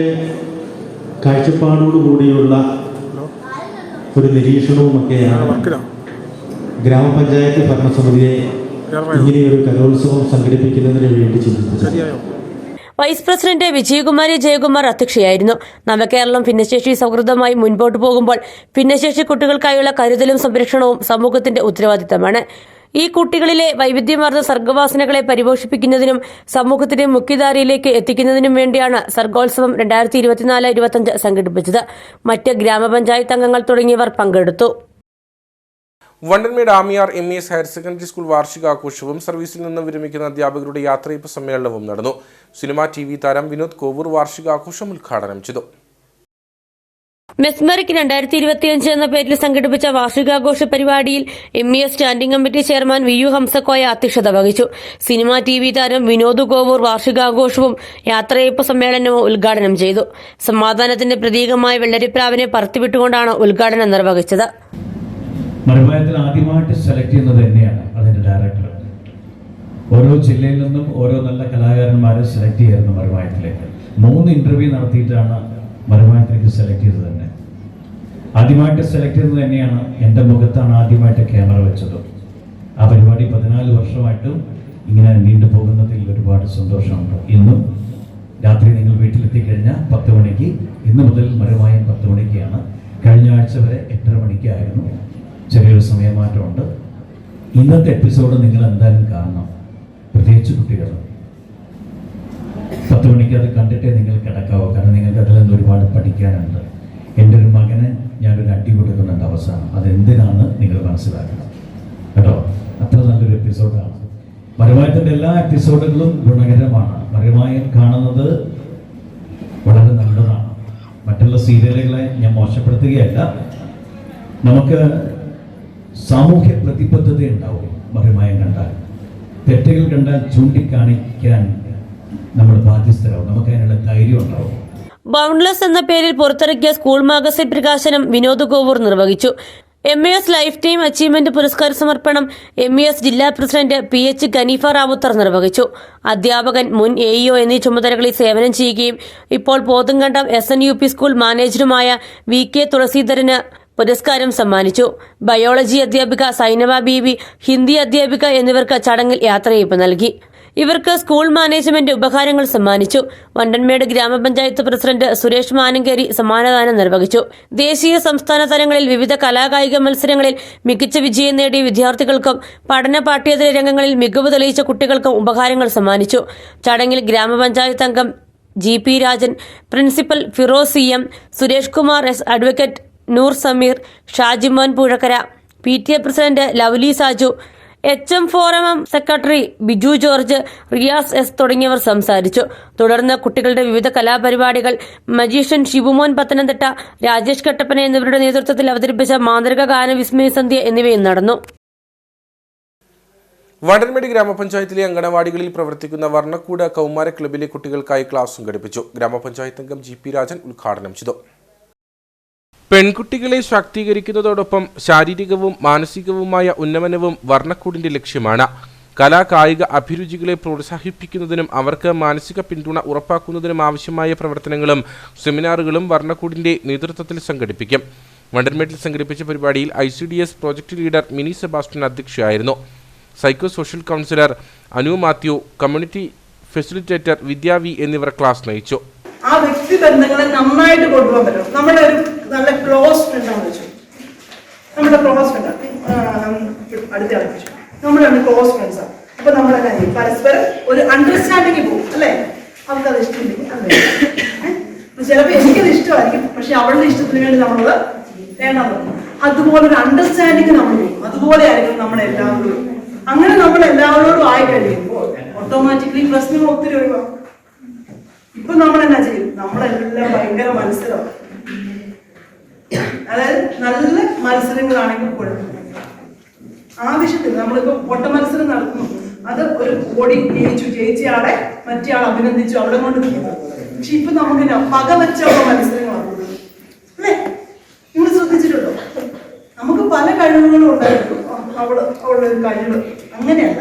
കാഴ്ചപ്പാടോടുകൂടിയുള്ള ഒരു നിരീക്ഷണവുമൊക്കെയാണ് ഗ്രാമപഞ്ചായത്ത് ഭരണസമിതിയെ ഇങ്ങനെയൊരു കലോത്സവം സംഘടിപ്പിക്കുന്നതിന് വേണ്ടി ചിന്തിച്ചത്.
വൈസ് പ്രസിഡന്റ് വിജയകുമാരി ജയകുമാർ അധ്യക്ഷയായിരുന്നു. നവകേരളം ഭിന്നശേഷി സൗഹൃദമായി മുൻപോട്ട് പോകുമ്പോൾ ഭിന്നശേഷി കുട്ടികൾക്കായുള്ള കരുതലും സംരക്ഷണവും സമൂഹത്തിന്റെ ഉത്തരവാദിത്തമാണ്. ഈ കുട്ടികളിലെ വൈവിധ്യമാർന്ന സർഗവാസനകളെ പരിപോഷിപ്പിക്കുന്നതിനും സമൂഹത്തിന്റെ മുഖ്യധാരയിലേക്ക് എത്തിക്കുന്നതിനും വേണ്ടിയാണ് സർഗോത്സവം 2024-25 സംഘടിപ്പിച്ചത്. മറ്റ് ഗ്രാമപഞ്ചായത്ത് അംഗങ്ങൾ തുടങ്ങിയവർ പങ്കെടുത്തു.
വണ്ടൻമേട് ആമിയാർ MES ഹയർ സെക്കൻഡറി സ്കൂൾ വാർഷികാഘോഷവും സർവീസിൽ നിന്ന് വിരമിക്കുന്ന അധ്യാപകരുടെ യാത്രയപ്പ് സമ്മേളനവും നടന്നു. സിനിമ TV താരം വിനോദ് കോവൂർ വാർഷികാഘോഷം ഉദ്ഘാടനം ചെയ്തു.
മെസ്മറിക് 2025 എന്ന പേരിൽ സംഘടിപ്പിച്ച വാർഷികാഘോഷ പരിപാടിയിൽ MES standing committee chairman VU Hamsakoya അധ്യക്ഷത വഹിച്ചു. സിനിമ TV താരം വിനോദ് കോവൂർ വാർഷികാഘോഷവും യാത്രയപ്പ് സമ്മേളനവും ഉദ്ഘാടനം ചെയ്തു. സമാധാനത്തിന്റെ പ്രതീകമായ വെള്ളരിപ്രാവിനെ പറത്തിവിട്ടുകൊണ്ടാണ് ഉദ്ഘാടനം നിർവഹിച്ചത്.
മറുഭാഗത്തിൽ ആദ്യമായിട്ട് സെലക്ട് ചെയ്യുന്നത് തന്നെയാണ് അതിൻ്റെ ഡയറക്ടർ. ഓരോ ജില്ലയിൽ നിന്നും ഓരോ നല്ല കലാകാരന്മാരെ സെലക്ട് ചെയ്യായിരുന്നു മറുഭാഗത്തിലേക്ക്. 3 ഇൻ്റർവ്യൂ നടത്തിയിട്ടാണ് മറുഭാഗത്തിലേക്ക് സെലക്ട് ചെയ്തത് തന്നെ. ആദ്യമായിട്ട് സെലക്ട് ചെയ്തത് തന്നെയാണ്. എൻ്റെ മുഖത്താണ് ആദ്യമായിട്ട് ക്യാമറ വെച്ചത്. ആ പരിപാടി 14 വർഷമായിട്ടും ഇങ്ങനെ നീണ്ടു പോകുന്നതിൽ ഒരുപാട് സന്തോഷമുണ്ട്. ഇന്നും രാത്രി നിങ്ങൾ വീട്ടിലെത്തിക്കഴിഞ്ഞാൽ 10 മണിക്ക്, ഇന്ന് മുതൽ മറുഭാഗം 10 മണിക്കാണ്. കഴിഞ്ഞ ആഴ്ച വരെ 8:30 മണിക്കായിരുന്നു. ചെറിയൊരു സമയമാറ്റമുണ്ട്. ഇന്നത്തെ എപ്പിസോഡ് നിങ്ങൾ എന്തായാലും കാണണം, പ്രത്യേകിച്ച് കുട്ടികൾ. 10 മണിക്ക് അത് കണ്ടിട്ടേ നിങ്ങൾ കിടക്കാവൂ. കാരണം നിങ്ങൾക്ക് അതിൽ നിന്ന് ഒരുപാട് പഠിക്കാനുണ്ട്. എൻ്റെ ഒരു മകന് ഞാനൊരു അടി കൊടുക്കുന്നുണ്ട് അവസാനം. അതെന്തിനാണ് നിങ്ങൾ മനസ്സിലാക്കണം കേട്ടോ. അത്ര നല്ലൊരു എപ്പിസോഡാണ്. മറുഭാഗത്തിൻ്റെ എല്ലാ എപ്പിസോഡുകളും ഗുണകരമാണ്. മറുഭാഗം കാണുന്നത് വളരെ നല്ലതാണ്. മറ്റുള്ള സീരിയലുകളെ ഞാൻ മോശപ്പെടുത്തുകയല്ല. നമുക്ക് സാമൂഹ്യ പ്രതിബദ്ധത ഉണ്ടാവും. മറുഭാഗം കണ്ടാൽ, തെറ്റുകൾ കണ്ടാൽ ചൂണ്ടിക്കാണിക്കാൻ നമ്മൾ ബാധ്യസ്ഥരാകും. നമുക്ക് അതിനുള്ള ധൈര്യം ഉണ്ടാവും.
ബൗണ്ട്ലെസ് എന്ന പേരിൽ പുറത്തിറക്കിയ സ്കൂൾ മാഗസിൻ പ്രകാശനം വിനോദ് കോവൂർ നിർവഹിച്ചു. MES ലൈഫ് ടൈം അച്ചീവ്മെന്റ് പുരസ്കാര സമർപ്പണം MES ജില്ലാ പ്രസിഡന്റ് PH ഗനീഫ റാവുത്തർ നിർവഹിച്ചു. അധ്യാപകൻ, മുൻ AEO എന്നീ ചുമതലകളിൽ സേവനം ചെയ്യുകയും ഇപ്പോൾ പോത്തുംകണ്ടം SNUP സ്കൂൾ മാനേജറുമായ VK തുളസീധരന് പുരസ്കാരം സമ്മാനിച്ചു. ബയോളജി അധ്യാപിക സൈനബ ബീവി, ഹിന്ദി അധ്യാപിക എന്നിവർക്ക് ചടങ്ങിൽ യാത്രയയപ്പ് നൽകി. ഇവർക്ക് സ്കൂൾ മാനേജ്മെന്റ് ഉപഹാരങ്ങൾ സമ്മാനിച്ചു. വണ്ടൻമേട് ഗ്രാമപഞ്ചായത്ത് പ്രസിഡന്റ് സുരേഷ് മാനങ്കേരി സമ്മാനദാനം നിർവഹിച്ചു. ദേശീയ സംസ്ഥാന തലങ്ങളിൽ വിവിധ കലാകായിക മത്സരങ്ങളിൽ മികച്ച വിജയം നേടിയ വിദ്യാർത്ഥികൾക്കും പഠന പാഠ്യേതര രംഗങ്ങളിൽ മികവ് തെളിയിച്ച കുട്ടികൾക്കും ഉപഹാരങ്ങൾ സമ്മാനിച്ചു. ചടങ്ങിൽ ഗ്രാമപഞ്ചായത്ത് അംഗം GP Rajan, principal Firoz CM, Suresh Kumar S, advocate Noor Sameer, Shajimon Puzhakkara, PTA president Lovely Saju, HM forum secretary Biju George, Riyas S തുടങ്ങിയവർ സംസാരിച്ചു. തുടർന്ന് കുട്ടികളുടെ വിവിധ കലാപരിപാടികൾ മജീഷ്യൻ ഷിബുമോൻ പത്തനംതിട്ട, രാജേഷ് കട്ടപ്പന എന്നിവരുടെ നേതൃത്വത്തിൽ അവതരിപ്പിച്ച മാന്ത്രിക ഗാനവിസ്മയ സന്ധ്യ എന്നിവയും നടന്നു.
വണ്ടൻമേട് ഗ്രാമപഞ്ചായത്തിലെ അങ്കണവാടികളിൽ പ്രവർത്തിക്കുന്ന വർണ്ണക്കൂട് കൗമാര ക്ലബിലെ കുട്ടികൾക്കായി ക്ലാസ് സംഘടിപ്പിച്ചു. ഗ്രാമപഞ്ചായത്ത് അംഗം GP രാജൻ ഉദ്ഘാടനം ചെയ്തു. പെൺകുട്ടികളെ ശാക്തീകരിക്കുന്നതോടൊപ്പം ശാരീരികവും മാനസികവുമായ ഉന്നമനവും വർണ്ണക്കൂടിന്റെ ലക്ഷ്യമാണ്. കലാ കായിക അഭിരുചികളെ പ്രോത്സാഹിപ്പിക്കുന്നതിനും അവർക്ക് മാനസിക പിന്തുണ ഉറപ്പാക്കുന്നതിനും ആവശ്യമായ പ്രവർത്തനങ്ങളും സെമിനാറുകളും വർണ്ണക്കൂടിന്റെ നേതൃത്വത്തിൽ സംഘടിപ്പിക്കും. വണ്ടൻമേട്ടിൽ സംഘടിപ്പിച്ച പരിപാടിയിൽ ICDS project leader Mini Sebastian അധ്യക്ഷയായിരുന്നു. Psycho social counsellor Anu Mathew, community facilitator Vidya V എന്നിവർ ക്ലാസ് നയിച്ചു.
ആ വ്യക്തി ബന്ധങ്ങളെ നന്നായിട്ട് കൊണ്ടുപോകാൻ പറ്റും. നമ്മുടെ ഒരു നല്ല ക്ലോസ് ഫ്രണ്ടാണെന്ന് വെച്ചു, നമ്മുടെ ക്ലോസ് ഫ്രണ്ട് അടുത്ത നമ്മളാണ് ക്ലോസ് ഫ്രണ്ട്സാണ്. അപ്പൊ നമ്മളെല്ലാം പരസ്പരം ഒരു അണ്ടർസ്റ്റാൻഡിങ് പോകും അല്ലേ? അവർക്കത് ഇഷ്ടമില്ലെങ്കിൽ അത് ചിലപ്പോൾ എനിക്കത് ഇഷ്ടമായിരിക്കും, പക്ഷെ അവളുടെ ഇഷ്ടത്തിന് വേണ്ടി നമ്മളത് വേണം തോന്നും. അതുപോലെ ഒരു അണ്ടർസ്റ്റാൻഡിങ് നമ്മൾ പോകും. അതുപോലെ ആയിരിക്കും നമ്മളെല്ലാവരോടും. അങ്ങനെ നമ്മൾ എല്ലാവരോടും ആയി കഴിയുമ്പോൾ ഓട്ടോമാറ്റിക്കലി പ്രശ്നങ്ങൾ ഒത്തിരി ഒഴിവാക്കും. ഇപ്പൊ നമ്മൾ എന്നാ ചെയ്യും? നമ്മളെല്ലാം ഭയങ്കര മത്സരം, അതായത് നല്ല മത്സരങ്ങളാണെങ്കിൽ കുഴപ്പമില്ല. ആവശ്യത്തിൽ നമ്മളിപ്പോ ഓട്ട മത്സരം നടത്തുന്നു, അത് ഒരു ഓടി ജയിച്ചയാളെ മറ്റേ ആൾ അഭിനന്ദിച്ചു അവിടെ കൊണ്ട് നിൽക്കുന്നു. പക്ഷെ ഇപ്പൊ നമുക്ക് പക വെച്ചുള്ള മത്സരങ്ങളാണ് അല്ലേ? നിങ്ങൾ ശ്രദ്ധിച്ചിട്ടുണ്ടോ? നമുക്ക് പല കഴിവുകളും ഉണ്ടായിരുന്നു. അവളുടെ ഒരു കഴിവ് അങ്ങനെയല്ല.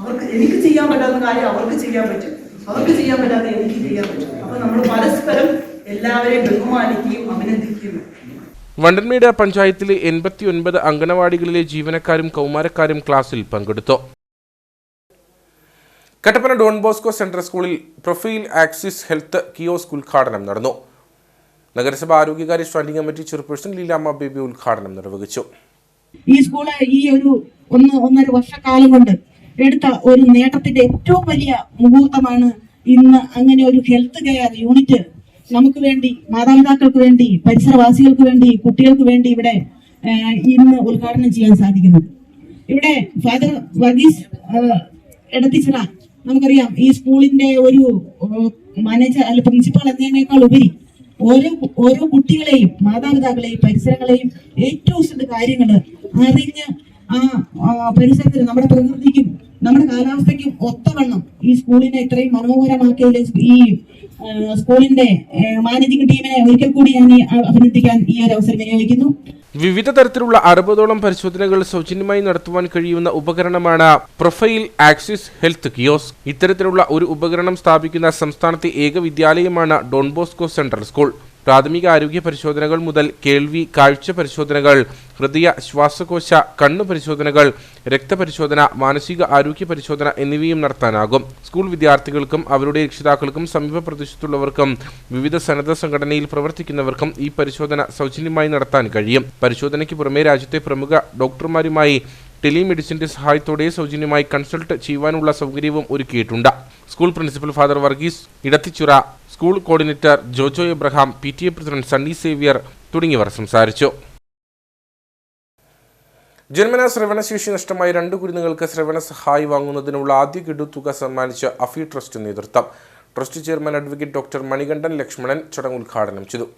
അവർക്ക് എനിക്ക് ചെയ്യാൻ പറ്റാത്ത കാര്യം അവർക്ക് ചെയ്യാൻ പറ്റും, അവർക്ക് ചെയ്യാൻ പറ്റാത്ത എനിക്ക് ചെയ്യാൻ പറ്റും. അപ്പൊ നമ്മൾ പരസ്പരം എല്ലാവരെയും ബഹുമാനിക്കുകയും അഭിനന്ദിക്കുകയും.
വണ്ടൻമേട് പഞ്ചായത്തിലെ 89 അംഗനവാടികളിലെ ജീവനക്കാരും കൗമാരക്കാരും ക്ലാസ്സിൽ പങ്കെടുത്തു. കട്ടപ്പന ഡോൺ ബോസ്കോ സെൻട്രൽ സ്കൂളിൽ പ്രൊഫൈൽ ആക്സിസ് ഹെൽത്ത് കിയോസ്ക് ഉദ്ഘാടനം നടന്നു. നഗരസഭ ആരോഗ്യകാര്യ standing committee chairperson Leelamma Baby ഉദ്ഘാടനം നിർവഹിച്ചു.
ഈ സ്കൂള് ഈ ഒരു 1.5 വർഷക്കാലം കൊണ്ട് എടുത്ത ഒരു നേട്ടത്തിന്റെ ഏറ്റവും വലിയ മുഹൂർത്തമാണ് ഇന്ന് അങ്ങനെ ഒരു ഹെൽത്ത് കെയർ യൂണിറ്റ് നമുക്ക് വേണ്ടി, മാതാപിതാക്കൾക്ക് വേണ്ടി, പരിസരവാസികൾക്ക് വേണ്ടി, കുട്ടികൾക്ക് വേണ്ടി ഇവിടെ ഇന്ന് ഉദ്ഘാടനം ചെയ്യാൻ സാധിക്കുന്നത്. ഇവിടെ ഫാദർ വർഗീസ് എടത്തിച്ചിറ, നമുക്കറിയാം ഈ സ്കൂളിന്റെ ഒരു മാനേജർ അല്ല പ്രിൻസിപ്പൾ എന്നതിനേക്കാൾ ഉപരി ഓരോ കുട്ടികളെയും മാതാപിതാക്കളെയും പരിസരങ്ങളെയും ഏറ്റവും കാര്യങ്ങൾ അറിഞ്ഞ് ആ പരിസരത്തിന് നമ്മുടെ പ്രകൃതിക്കും നമ്മുടെ കാലാവസ്ഥയ്ക്കും ഒത്തവണ്ണം ഈ സ്കൂളിനെ ഇത്രയും മനോഹരമാക്കിയതിൽ ഈ സ്കൂളിന്റെ മാനേജിംഗ് ടീമിനെ ഒരിക്കൽ കൂടി ഞാൻ അഭിനന്ദിക്കാൻ ഈ ഒരു അവസരം വിനിയോഗിക്കുന്നു.
വിവിധ തരത്തിലുള്ള 60ഓളം പരിശോധനകൾ സൗജന്യമായി നടത്തുവാൻ കഴിയുന്ന ഉപകരണമാണ് പ്രൊഫൈൽ ആക്സിസ് ഹെൽത്ത് കിയോസ്ക്. ഇത്തരത്തിലുള്ള ഒരു ഉപകരണം സ്ഥാപിക്കുന്ന സംസ്ഥാനത്തെ ഏക വിദ്യാലയമാണ് ഡോൺ ബോസ്കോ സെൻട്രൽ സ്കൂൾ. പ്രാഥമിക ആരോഗ്യ പരിശോധനകൾ മുതൽ കേൾവി, കാഴ്ച പരിശോധനകൾ, ഹൃദയ, ശ്വാസകോശ, കണ്ണു പരിശോധനകൾ, രക്തപരിശോധന, മാനസിക ആരോഗ്യ പരിശോധന എന്നിവയും നടത്താനാകും. സ്കൂൾ വിദ്യാർത്ഥികൾക്കും അവരുടെ രക്ഷിതാക്കൾക്കും സമീപ പ്രദേശത്തുള്ളവർക്കും വിവിധ സന്നദ്ധ സംഘടനയിൽ പ്രവർത്തിക്കുന്നവർക്കും ഈ പരിശോധന സൗജന്യമായി നടത്താൻ കഴിയും. പരിശോധനയ്ക്ക് പുറമെ രാജ്യത്തെ പ്രമുഖ ഡോക്ടർമാരുമായി ടെലിമെഡിസിന്റെ സഹായത്തോടെ സൗജന്യമായി കൺസൾട്ട് ചെയ്യുവാനുള്ള സൗകര്യവും ഒരുക്കിയിട്ടുണ്ട്. School principal father Varghese Edathichura, school coordinator Jojo Abraham, PTA president Sunny Xavier തുടങ്ങിയവർ സംസാരിച്ചു. ജന്മനാ ശ്രവണശേഷി നഷ്ടമായ 2 കുരുന്നുകൾക്ക് ശ്രവണ സഹായി വാങ്ങുന്നതിനുള്ള ആദ്യ ഗഡു തുക സമ്മാനിച്ച് അഫി ട്രസ്റ്റ് നേതൃത്വം. Trust chairman advocate doctor Manikandan Lakshmanan ചടങ്ങ് ഉദ്ഘാടനം ചെയ്തു.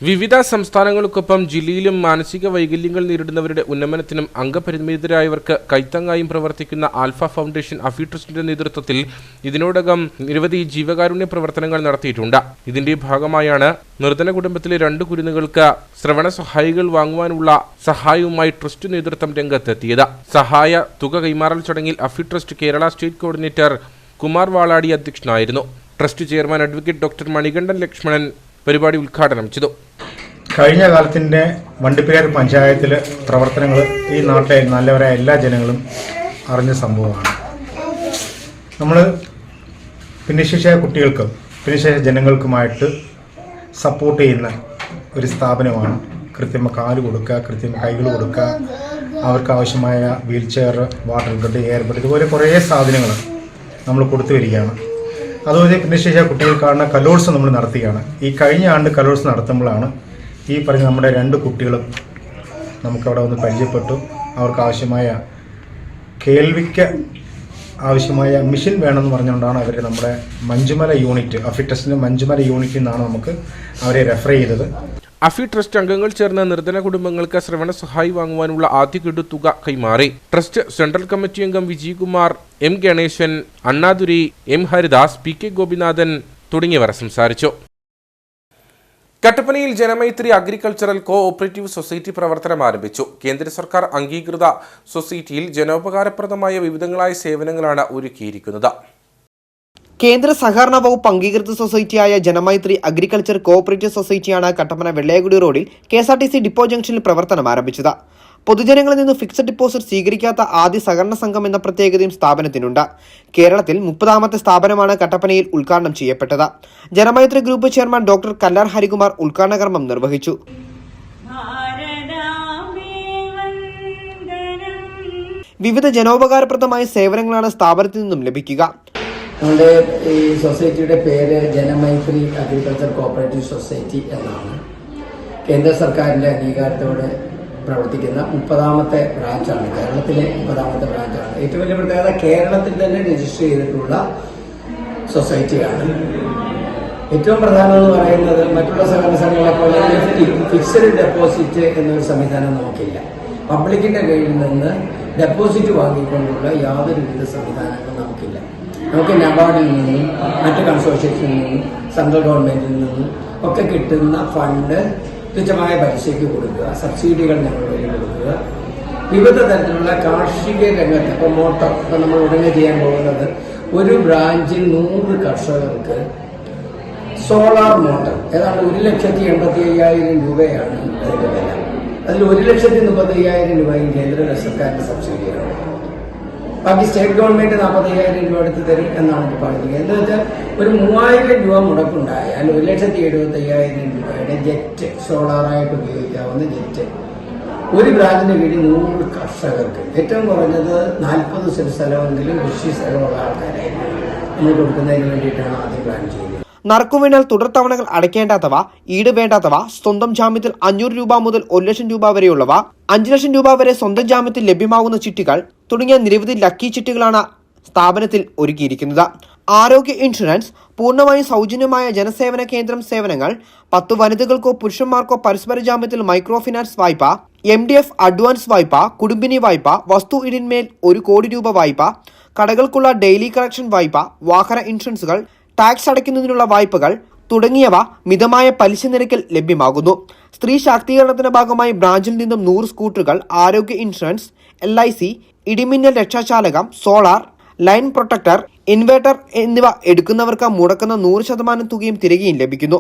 വിവിധ സംസ്ഥാനങ്ങൾക്കൊപ്പം ജില്ലയിലും മാനസിക വൈകല്യങ്ങൾ നേരിടുന്നവരുടെ ഉന്നമനത്തിനും അംഗപരിമിതരായവർക്ക് കൈത്താങ്ങായും പ്രവർത്തിക്കുന്ന ആൽഫ ഫൗണ്ടേഷൻ അഫി ട്രസ്റ്റിന്റെ നേതൃത്വത്തിൽ ഇതിനോടകം നിരവധി ജീവകാരുണ്യ പ്രവർത്തനങ്ങൾ നടത്തിയിട്ടുണ്ട്. ഇതിന്റെ ഭാഗമായാണ് നിർധന കുടുംബത്തിലെ 2 കുരുന്നുകൾക്ക് ശ്രവണ സഹായികൾ വാങ്ങുവാനുള്ള സഹായവുമായി ട്രസ്റ്റ് നേതൃത്വം രംഗത്തെത്തിയത്. സഹായ തുക കൈമാറൽ ചടങ്ങിൽ അഫി trust Kerala state coordinator Kumar Valadi അധ്യക്ഷനായിരുന്നു. Trust chairman advocate doctor Manikandan Lakshmanan പരിപാടി ഉദ്ഘാടനം ചെയ്തു.
കഴിഞ്ഞ കാലത്തിൻ്റെ വണ്ടിപ്പേർ പഞ്ചായത്തിലെ പ്രവർത്തനങ്ങൾ ഈ നാട്ടിലെ നല്ലവരായ എല്ലാ ജനങ്ങളും അറിഞ്ഞ സംഭവമാണ്. നമ്മൾ ഭിന്നശേഷിയായ കുട്ടികൾക്കും ഭിന്നശേഷ ജനങ്ങൾക്കുമായിട്ട് സപ്പോർട്ട് ചെയ്യുന്ന ഒരു സ്ഥാപനമാണ്. കൃത്രിമ കാല് കൊടുക്കുക, കൃത്രിമ കൈകൾ കൊടുക്കുക, അവർക്ക് ആവശ്യമായ wheel chair, water bed, air bed, ഇതുപോലെ കുറേ സാധനങ്ങൾ നമ്മൾ കൊടുത്തു വരികയാണ്. അതുപോലെ ഭിന്നശേഷിയായ കുട്ടികൾക്കാണ് കലോത്സവം നമ്മൾ നടത്തുകയാണ്. ഈ കഴിഞ്ഞ ആണ്ട് കലോത്സവം നടത്തുമ്പോഴാണ് ഈ പറഞ്ഞ നമ്മുടെ 2 കുട്ടികളും നമുക്കവിടെ ഒന്ന് പരിചയപ്പെട്ടു. അവർക്ക് ആവശ്യമായ കേൾവിക്ക് ആവശ്യമായ മെഷീൻ വേണമെന്ന് പറഞ്ഞുകൊണ്ടാണ് അവർ നമ്മുടെ മഞ്ജുമല യൂണിറ്റ്, അഫി ട്രസ്റ്റിൻ്റെ മഞ്ജുമല യൂണിറ്റിൽ നിന്നാണ് നമുക്ക് അവരെ റെഫർ ചെയ്തത്.
അഫി ട്രസ്റ്റ് അംഗങ്ങൾ ചേർന്ന് നിർധന കുടുംബങ്ങൾക്ക് ശ്രവണ സഹായി വാങ്ങുവാനുള്ള ആദ്യ ഗഡു തുക കൈമാറി. ട്രസ്റ്റ് സെൻട്രൽ കമ്മിറ്റി അംഗം Vijayakumar, M Ganesan, Annadurai, M Haridas, P K Gopinathan തുടങ്ങിയവർ സംസാരിച്ചു. കട്ടപ്പനയിൽ Janamaithri agricultural co operative society പ്രവർത്തനം ആരംഭിച്ചു. കേന്ദ്ര സർക്കാർ അംഗീകൃത സൊസൈറ്റിയിൽ ജനോപകാരപ്രദമായ വിവിധങ്ങളായ സേവനങ്ങളാണ് ഒരുക്കിയിരിക്കുന്നത്.
കേന്ദ്ര സഹകരണ വകുപ്പ് അംഗീകൃത സൊസൈറ്റിയായ ജനമൈത്രി അഗ്രികൾച്ചർ കോഓപ്പറേറ്റീവ് സൊസൈറ്റിയാണ് കട്ടപ്പന വെള്ളയകുടി റോഡിൽ KSRTC ഡിപ്പോ ജംഗ്ഷനിൽ പ്രവർത്തനം ആരംഭിച്ചത്. പൊതുജനങ്ങളിൽ നിന്ന് ഫിക്സഡ് ഡിപ്പോസിറ്റ് സ്വീകരിക്കാത്ത ആദ്യ സഹകരണ സംഘം എന്ന പ്രത്യേകതയും സ്ഥാപനത്തിനുണ്ട്. കേരളത്തിൽ 30ാമത്തെ സ്ഥാപനമാണ് കട്ടപ്പനയിൽ ഉദ്ഘാടനം ചെയ്യപ്പെട്ടത്. Janamaithri group chairman doctor Kallar Harikumar ഉദ്ഘാടന കർമ്മം നിർവഹിച്ചു. വിവിധ ജനോപകാരപ്രദമായ സേവനങ്ങളാണ് സ്ഥാപനത്തിൽ നിന്നും ലഭിക്കുക.
നമ്മുടെ ഈ സൊസൈറ്റിയുടെ പേര് ജനമൈത്രി അഗ്രികൾച്ചർ കോഓപ്പറേറ്റീവ് സൊസൈറ്റി എന്നാണ്. കേന്ദ്ര സർക്കാരിൻ്റെ അംഗീകാരത്തോടെ പ്രവർത്തിക്കുന്ന 30ാമത്തെ ബ്രാഞ്ചാണ്. കേരളത്തിലെ 30ാമത്തെ ബ്രാഞ്ചാണ്. ഏറ്റവും വലിയ പ്രത്യേകത കേരളത്തിൽ തന്നെ രജിസ്റ്റർ ചെയ്തിട്ടുള്ള സൊസൈറ്റിയാണ്. ഏറ്റവും പ്രധാനം എന്ന് പറയുന്നത് മറ്റുള്ള സഹകരണ സംഘങ്ങളെ പോലെ ഫിക്സഡ് ഡെപ്പോസിറ്റ് എന്നൊരു സംവിധാനം നമുക്കില്ല. പബ്ലിക്കിൻ്റെ കയ്യിൽ നിന്ന് ഡെപ്പോസിറ്റ് വാങ്ങിക്കൊണ്ടുള്ള യാതൊരുവിധ സംവിധാനങ്ങളും നമുക്കില്ല. നമുക്ക് നബാർഡിൽ നിന്നും മറ്റ് കൺസോർഷ്യത്തിൽ നിന്നും സെൻട്രൽ ഗവൺമെൻറ്റിൽ നിന്നും ഒക്കെ കിട്ടുന്ന ഫണ്ട് തുച്ഛമായ പലിശയ്ക്ക് കൊടുക്കുക, സബ്സിഡികൾ ഞങ്ങൾ വഴി കൊടുക്കുക, വിവിധ തരത്തിലുള്ള കാർഷിക രംഗത്ത് ഇപ്പം നമ്മൾ ഉടനെ ചെയ്യാൻ പോകുന്നത് ഒരു ബ്രാഞ്ചിൽ 100 കർഷകർക്ക് സോളാർ മോട്ടർ ഏതാണ്ട് 1,85,000 രൂപയാണ് അതിൻ്റെ വില. അതിൽ 1,35,000 രൂപയും കേന്ദ്ര സർക്കാരിൻ്റെ സബ്സിഡിയാണ്. ബാക്കി സ്റ്റേറ്റ് ഗവൺമെന്റ് 45,000 രൂപ എടുത്ത് തരും എന്നാണ് ഇപ്പോൾ പറഞ്ഞത്. എന്താ വെച്ചാൽ ഒരു 3,000 രൂപ മുടക്കുണ്ടായാൽ 1,75,000 രൂപയുടെ ജെറ്റ്, സോളാറായിട്ട് ഉപയോഗിക്കാവുന്ന ജെറ്റ് ഒരു ബ്രാഞ്ചിന് കീഴിൽ 100 കർഷകർക്ക്, ഏറ്റവും കുറഞ്ഞത് 40 സെന്റ് സ്ഥലമെങ്കിലും കൃഷി സ്ഥലമുള്ള ആൾക്കാരായിരിക്കും നമ്മൾ കൊടുക്കുന്നതിന് വേണ്ടിയിട്ടാണ് ആദ്യം പ്ലാൻ ചെയ്യുന്നത്.
നറുക്കുവീണാൽ തുടർ തവണകൾ അടയ്ക്കേണ്ടാത്തവ, ഈട് വേണ്ടാത്തവ, സ്വന്തം ജാമ്യത്തിൽ 500 രൂപ മുതൽ 1,00,000 രൂപ വരെയുള്ളവ, 5,00,000 രൂപ വരെ സ്വന്തം ജാമ്യത്തിൽ ലഭ്യമാകുന്ന ചിട്ടികൾ തുടങ്ങിയ നിരവധി ലക്കി ചിട്ടികളാണ് സ്ഥാപനത്തിൽ ഒരുക്കിയിരിക്കുന്നത്. ആരോഗ്യ ഇൻഷുറൻസ്, പൂർണ്ണമായും സൗജന്യമായ ജനസേവന കേന്ദ്രം സേവനങ്ങൾ, 10 വനിതകൾക്കോ പുരുഷന്മാർക്കോ പരസ്പര ജാമ്യത്തിൽ മൈക്രോ ഫിനാൻസ് വായ്പ, MDF അഡ്വാൻസ് വായ്പ, കുടുംബിനി വായ്പ, വസ്തു ഇടിന്മേൽ 1 കോടി രൂപ വായ്പ, കടകൾക്കുള്ള ഡെയിലി കളക്ഷൻ വായ്പ, വാഹന ഇൻഷുറൻസുകൾ, ടാക്സ് അടയ്ക്കുന്നതിനുള്ള വായ്പകൾ തുടങ്ങിയവ മിതമായ പലിശ നിരക്കിൽ ലഭ്യമാകുന്നു. സ്ത്രീ ശാക്തീകരണത്തിന്റെ ഭാഗമായി ബ്രാഞ്ചിൽ നിന്നും 100 സ്കൂട്ടറുകൾ, ആരോഗ്യ ഇൻഷുറൻസ്, LIC, ഇടിമിന്നൽ രക്ഷാചാലകം, സോളാർ, ലൈൻ പ്രൊട്ടക്ടർ, ഇൻവേർട്ടർ എന്നിവ എടുക്കുന്നവർക്ക് മുടക്കുന്ന 100% തുകയും തിരികെയും ലഭിക്കുന്നു.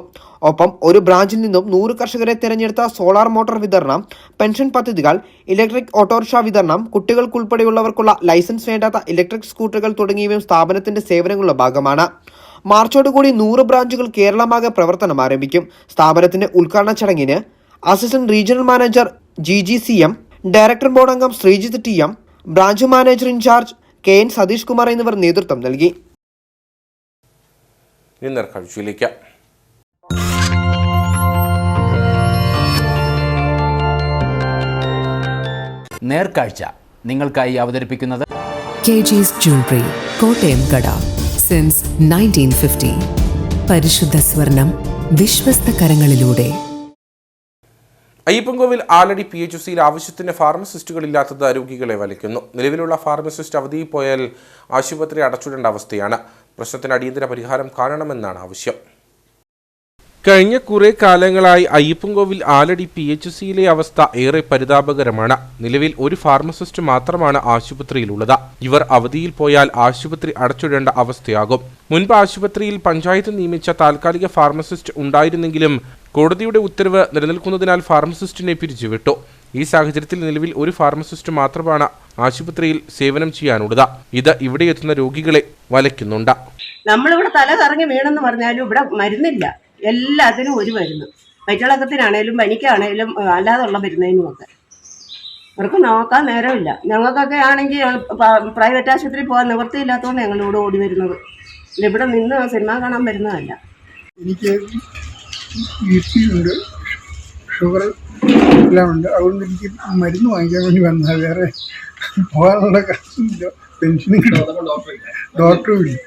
ഒപ്പം ഒരു ബ്രാഞ്ചിൽ നിന്നും 100 കർഷകരെ തിരഞ്ഞെടുത്ത സോളാർ മോട്ടോർ വിതരണം, പെൻഷൻ പദ്ധതികൾ, ഇലക്ട്രിക് ഓട്ടോറിക്ഷ വിതരണം, കുട്ടികൾക്കുൾപ്പെടെയുള്ളവർക്കുള്ള ലൈസൻസ് വേണ്ടാത്ത ഇലക്ട്രിക് സ്കൂട്ടറുകൾ തുടങ്ങിയവയും സ്ഥാപനത്തിന്റെ സേവനങ്ങളുടെ ഭാഗമാണ്. മാർച്ചോടുകൂടി 100 ബ്രാഞ്ചുകൾ കേരളമാകെ പ്രവർത്തനം ആരംഭിക്കും. സ്ഥാപനത്തിന്റെ ഉദ്ഘാടന ചടങ്ങിന് assistant regional manager GGCM, director board അംഗം Sreejith TM, branch manager in charge KN Satheesh Kumar എന്നിവർ നേതൃത്വം നൽകി.
നേർക്കാഴ്ച നിങ്ങൾക്കായി അവതരിപ്പിക്കുന്നത്
KG's Jewelry, കോട്ടയം കട. സിൻസ് 1950. പരിശുദ്ധ സ്വർണം വിശ്വസ്ത കരങ്ങളിലൂടെ.
അയ്യപ്പൻകോവിൽ ആലടി PHCയിൽ ആവശ്യത്തിന് ഫാർമസിസ്റ്റുകളില്ലാത്തത് രോഗികളെ വലയ്ക്കുന്നു. നിലവിലുള്ള ഫാർമസിസ്റ്റ് അവധിയിൽ പോയാൽ ആശുപത്രി അടച്ചിടേണ്ട അവസ്ഥയാണ്. പ്രശ്നത്തിന് അടിയന്തര പരിഹാരം കാണണമെന്നാണ് ആവശ്യം. കഴിഞ്ഞ കുറെ കാലങ്ങളായി അയ്യപ്പൻകോവിൽ ആലടി PHCയിലെ അവസ്ഥ ഏറെ പരിതാപകരമാണ്. നിലവിൽ ഒരു ഫാർമസിസ്റ്റ് മാത്രമാണ് ആശുപത്രിയിലുള്ളത്. ഇവർ അവധിയിൽ പോയാൽ ആശുപത്രി അടച്ചിടേണ്ട അവസ്ഥയാകും. മുൻപ് ആശുപത്രിയിൽ പഞ്ചായത്ത് നിയമിച്ച താൽക്കാലിക ഫാർമസിസ്റ്റ് ഉണ്ടായിരുന്നെങ്കിലും കോടതിയുടെ ഉത്തരവ് നിലനിൽക്കുന്നതിനാൽ ഫാർമസിസ്റ്റിനെ പിരിച്ചുവിട്ടു. ഈ സാഹചര്യത്തിൽ നിലവിൽ ഒരു ഫാർമസിസ്റ്റ് മാത്രമാണ് ആശുപത്രിയിൽ സേവനം ചെയ്യാനുള്ളത്. ഇത് ഇവിടെ എത്തുന്ന രോഗികളെ വലയ്ക്കുന്നുണ്ട്.
നമ്മളിവിടെ തല കറങ്ങി വീണെന്ന് പറഞ്ഞാലും ഇവിടെ മരുന്നില്ല. എല്ലാത്തിനും ഒരു മരുന്ന്, വയറ്റിളക്കത്തിനാണേലും പനിക്കാണേലും അല്ലാതുള്ള മരുന്നതിനുമൊക്കെ അവർക്ക് നോക്കാൻ നേരമില്ല. ഞങ്ങൾക്കൊക്കെ ആണെങ്കിൽ പ്രൈവറ്റ് ആശുപത്രിയിൽ പോകാൻ നിവൃത്തിയില്ലാത്തതുകൊണ്ട് ഞങ്ങളിവിടെ ഓടി വരുന്നത്. ഇവിടെ നിന്ന് സിനിമ കാണാൻ വരുന്നതല്ല.
എനിക്ക് BP ഉണ്ട്, ഷുഗർ എല്ലാം ഉണ്ട്. അതുകൊണ്ട് എനിക്ക് മരുന്ന് വാങ്ങിക്കാൻ വേണ്ടി വന്നാൽ വേറെ പോകാനുള്ള കാര്യമില്ല. പെൻഷനും ഡോക്ടറും ഇല്ല,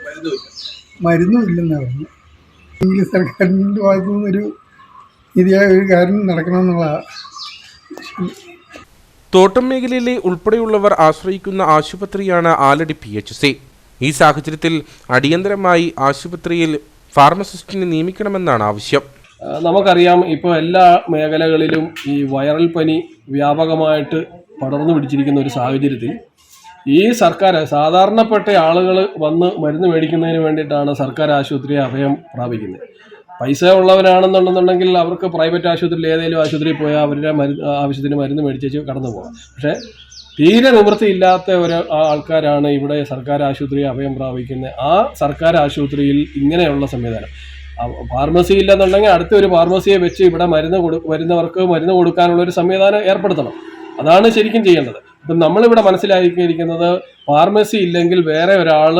മരുന്നും ഇല്ലെന്നാണ് പറഞ്ഞു. എങ്കിലും സർക്കാരിൻ്റെ ഭാഗത്തു നിന്നൊരു ശരിയായ ഒരു കാര്യം നടക്കണമെന്നുള്ളതാണ്.
തോട്ടം മേഖലയിലെ ഉൾപ്പെടെയുള്ളവർ ആശ്രയിക്കുന്ന ആശുപത്രിയാണ് ആലടി PHC. ഈ സാഹചര്യത്തിൽ അടിയന്തരമായി ആശുപത്രിയിൽ ഫാർമസിസ്റ്റിനെ നിയമിക്കണമെന്നാണ് ആവശ്യം.
നമുക്കറിയാം, ഇപ്പോൾ എല്ലാ മേഖലകളിലും ഈ വൈറൽ പനി വ്യാപകമായിട്ട് പടർന്നു പിടിച്ചിരിക്കുന്ന ഒരു സാഹചര്യത്തിൽ ഈ സർക്കാർ സാധാരണപ്പെട്ട ആളുകൾ വന്ന് മരുന്ന് മേടിക്കുന്നതിന് വേണ്ടിയിട്ടാണ് സർക്കാർ ആശുപത്രിയെ അഭയം പ്രാപിക്കുന്നത്. പൈസ ഉള്ളവരാണെന്നുണ്ടെന്നുണ്ടെങ്കിൽ അവർക്ക് പ്രൈവറ്റ് ആശുപത്രിയിൽ ഏതെങ്കിലും ആശുപത്രിയിൽ പോയാൽ അവരുടെ ആവശ്യത്തിന് മരുന്ന് മേടിച്ചേച്ച് കടന്നു പോകാം. പക്ഷേ തീരെ നിവൃത്തിയില്ലാത്ത ഒരു ആൾക്കാരാണ് ഇവിടെ സർക്കാർ ആശുപത്രിയെ അഭയം പ്രാപിക്കുന്നത്. ആ സർക്കാർ ആശുപത്രിയിൽ ഇങ്ങനെയുള്ള സംവിധാനം, ഫാർമസി ഇല്ലെന്നുണ്ടെങ്കിൽ അടുത്ത ഒരു ഫാർമസിയെ വെച്ച് ഇവിടെ വരുന്നവർക്ക് മരുന്ന് കൊടുക്കാനുള്ളൊരു സംവിധാനം ഏർപ്പെടുത്തണം. അതാണ് ശരിക്കും ചെയ്യേണ്ടത്. ഇപ്പം നമ്മളിവിടെ മനസ്സിലാക്കിയിരിക്കുന്നത് ഫാർമസി ഇല്ലെങ്കിൽ വേറെ ഒരാൾ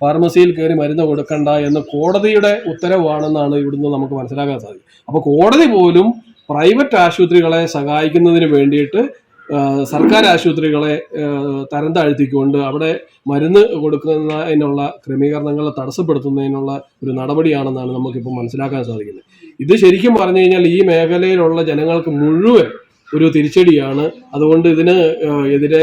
ഫാർമസിയിൽ കയറി മരുന്ന് കൊടുക്കണ്ട എന്ന് കോടതിയുടെ ഉത്തരവാണെന്നാണ് ഇവിടുന്ന് നമുക്ക് മനസ്സിലാക്കാൻ സാധിക്കും. അപ്പോൾ കോടതി പോലും പ്രൈവറ്റ് ആശുപത്രികളെ സഹായിക്കുന്നതിന് വേണ്ടിയിട്ട് സർക്കാർ ആശുപത്രികളെ തരം താഴ്ത്തിക്കൊണ്ട് അവിടെ മരുന്ന് കൊടുക്കുന്നതിനുള്ള ക്രമീകരണങ്ങൾ തടസ്സപ്പെടുത്തുന്നതിനുള്ള ഒരു നടപടിയാണെന്നാണ് നമുക്കിപ്പോൾ മനസ്സിലാക്കാൻ സാധിക്കുന്നത്. ഇത് ശരിക്കും പറഞ്ഞു കഴിഞ്ഞാൽ ഈ മേഖലയിലുള്ള ജനങ്ങൾക്ക് മുഴുവൻ ഒരു തിരിച്ചടിയാണ്. അതുകൊണ്ട് ഇതിന് എതിരെ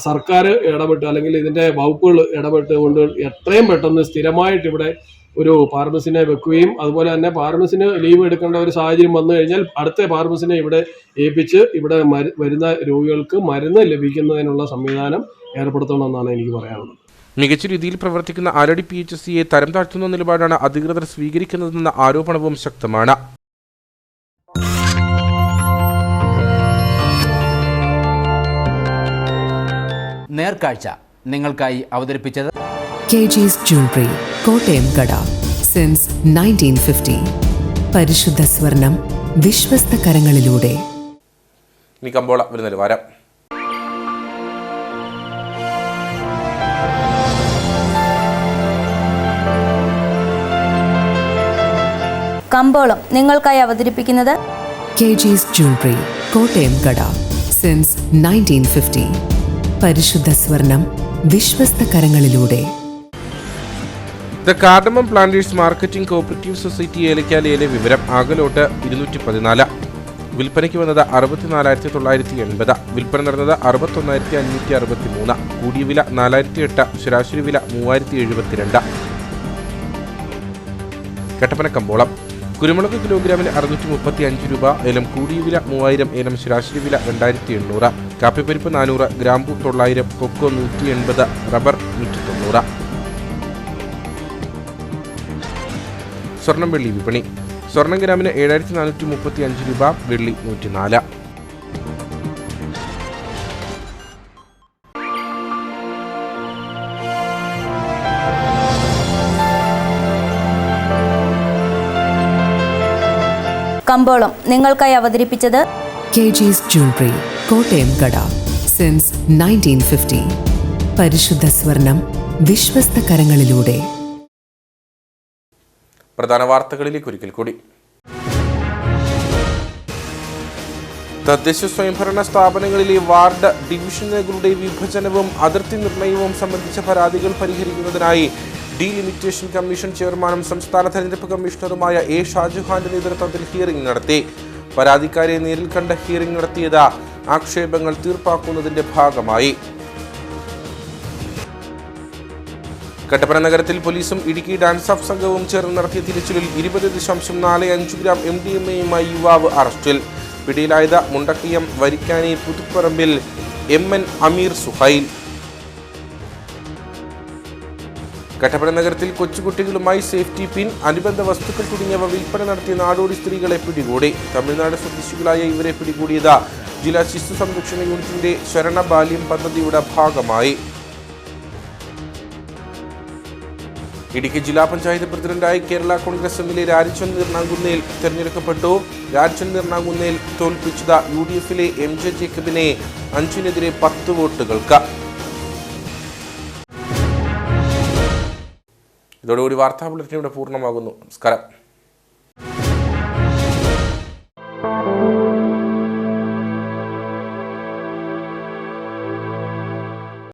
സർക്കാർ ഇടപെട്ട് അല്ലെങ്കിൽ ഇതിൻ്റെ വകുപ്പുകൾ ഇടപെട്ടുകൊണ്ട് എത്രയും പെട്ടെന്ന് സ്ഥിരമായിട്ട് ഇവിടെ ഒരു ഫാർമസിനെ വെക്കുകയും അതുപോലെ തന്നെ ഫാർമസിന് ലീവ് എടുക്കേണ്ട ഒരു സാഹചര്യം വന്നു കഴിഞ്ഞാൽ അടുത്ത ഫാർമസിനെ ഇവിടെ ഏൽപ്പിച്ച് ഇവിടെ വരുന്ന രോഗികൾക്ക് മരുന്ന് ലഭിക്കുന്നതിനുള്ള സംവിധാനം ഏർപ്പെടുത്തണമെന്നാണ് എനിക്ക് പറയാനുള്ളത്.
മികച്ച രീതിയിൽ പ്രവർത്തിക്കുന്ന ആലടി PHCയെ തരം താഴ്ത്തുന്ന നിലപാടാണ് അധികൃതർ സ്വീകരിക്കുന്നതെന്ന ആരോപണവും ശക്തമാണ്.
നേർക്കാഴ്ച നിങ്ങൾക്കായി അവതരിപ്പിച്ചത്
KG's Jewelry, കോട്ടയം കട, സിൻസ് 1950. പരിശുദ്ധ സ്വർണം വിശ്വസ്ത കരങ്ങളിലൂടെ.
കമ്പോള ഒരു നിലവാരം.
കമ്പോളം നിങ്ങൾക്കായി അവതരിപ്പിക്കുന്നത്
KG's Jewelry, കോട്ടയം കട, സിൻസ് 1950. പരിശുദ്ധ സ്വർണം വിശ്വസ്ത കരങ്ങളിലൂടെ.
The cardamom planters marketing cooperative society ഏലക്കാലയിലെ വിവരം. ആകലോട്ട് 214. വിൽപ്പനയ്ക്ക് വന്നത് 64,980. വിൽപ്പന നടന്നത് 61,563. കൂടിയ വില 4,008. ശരാശരി വില 3,072. കട്ടപ്പന കമ്പോളം. കുരുമുളക് കിലോഗ്രാമിന് 635 രൂപ. ഏലം കൂടിയ വില 3000. ഏലം ശരാശരി വില 2800. കാപ്പിപ്പരിപ്പ് 400. ഗ്രാമ്പു 900. കൊക്കോ 180. റബ്ബർ 190. സ്വർണം വെള്ളി വിപണി. സ്വർണം ഗ്രാമിന് 7435 രൂപ. വെള്ളി 104.
കമ്പോളം നിങ്ങൾക്കായി അവതരിപ്പിച്ചത്
KG's Jewelry, കോട്ടയം കട, സിൻസ് 1950. പരിശുദ്ധ സ്വർണം വിശ്വസ്ത കരങ്ങളിലൂടെ.
പ്രധാന വാർത്തകളിലേക്ക് ഒരിക്കൽ കൂടി. തദ്ദേശ സ്വയംഭരണ സ്ഥാപനങ്ങളിലെ വാർഡ് ഡിവിഷനുകളുടെ വിഭജനവും അതിർത്തി നിർണയവും സംബന്ധിച്ച പരാതികൾ പരിഹരിക്കുന്നതിനായി ഡീലിമിറ്റേഷൻ കമ്മീഷൻ ചെയർമാനും സംസ്ഥാന തെരഞ്ഞെടുപ്പ് കമ്മീഷണറുമായ A. ഷാജഹാന്റെ നേതൃത്വത്തിൽ ഹിയറിംഗ് നടത്തി. പരാതിക്കാരെ നേരിൽ കണ്ട ഹിയറിംഗ് നടത്തിയത് ആക്ഷേപങ്ങൾ തീർപ്പാക്കുന്നതിന്റെ ഭാഗമായി. കട്ടപ്പന നഗരത്തിൽ പോലീസും ഇടുക്കി ഡാൻസ് ഓഫ് സംഘവും ചേർന്ന് നടത്തിയ തിരച്ചിലിൽ 20.45 ഗ്രാം MDMA-യുമായി യുവാവ് അറസ്റ്റിൽ. പിടിയിലായത് മുണ്ടക്കയം വരിക്കാനി പുതുപ്പറമ്പിൽ MN അമീർ സുഹൈൽ. കട്ടപ്പന നഗരത്തിൽ കൊച്ചുകുട്ടികളുമായി സേഫ്റ്റി പിൻ, അനുബന്ധ വസ്തുക്കൾ തുടങ്ങിയവ വിൽപ്പന നടത്തിയ നാടോടി സ്ത്രീകളെ പിടികൂടി. തമിഴ്നാട് സ്വദേശികളായ ഇവരെ പിടികൂടിയത് ജില്ലാ ശിശു സംരക്ഷണ യൂണിറ്റിന്റെ ശരണ ബാല്യം പദ്ധതിയുടെ ഭാഗമായി. ഇടുക്കി ജില്ലാ പഞ്ചായത്ത് പ്രസിഡന്റായി കേരള കോൺഗ്രസ് എമ്മിലെ രാജചന്ദ് നീർനാകുന്നേൽ തെരഞ്ഞെടുക്കപ്പെട്ടു. രാജചന്ദ് നീർനാകുന്നേൽ തോൽപ്പിച്ചത് UDF-ലെ MJ ജേക്കബിനെ 5-നെതിരെ 10 വോട്ടുകൾക്ക്. ഇതോടുകൂടി വാർത്താ ബുള്ളറ്റിൻ ഇവിടെ പൂർണ്ണമാകുന്നു. നമസ്കാരം.